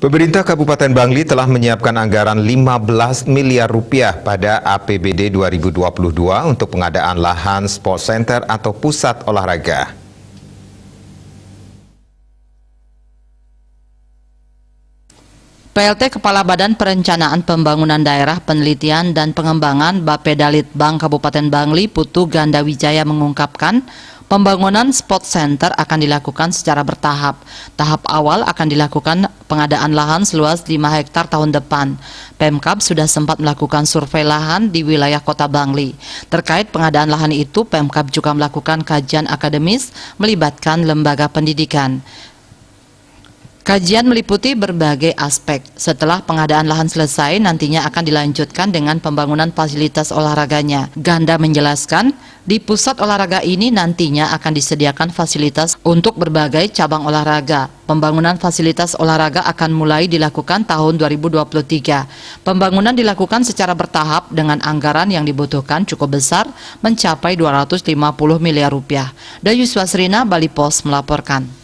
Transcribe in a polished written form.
Pemerintah Kabupaten Bangli telah menyiapkan anggaran 15 miliar rupiah pada APBD 2022 untuk pengadaan lahan sport center atau pusat olahraga. PLT Kepala Badan Perencanaan Pembangunan Daerah Penelitian dan Pengembangan Bapedalitbang Kabupaten Bangli Putu Gandawijaya mengungkapkan, pembangunan sport center akan dilakukan secara bertahap. Tahap awal akan dilakukan pengadaan lahan seluas 5 hektar tahun depan. Pemkab sudah sempat melakukan survei lahan di wilayah Kota Bangli. Terkait pengadaan lahan itu, Pemkab juga melakukan kajian akademis melibatkan lembaga pendidikan. Kajian meliputi berbagai aspek. Setelah pengadaan lahan selesai, nantinya akan dilanjutkan dengan pembangunan fasilitas olahraganya. Ganda menjelaskan, di pusat olahraga ini nantinya akan disediakan fasilitas untuk berbagai cabang olahraga. Pembangunan fasilitas olahraga akan mulai dilakukan tahun 2023. Pembangunan dilakukan secara bertahap dengan anggaran yang dibutuhkan cukup besar, mencapai 250 miliar rupiah. Dayu Swasrina, Bali Pos melaporkan.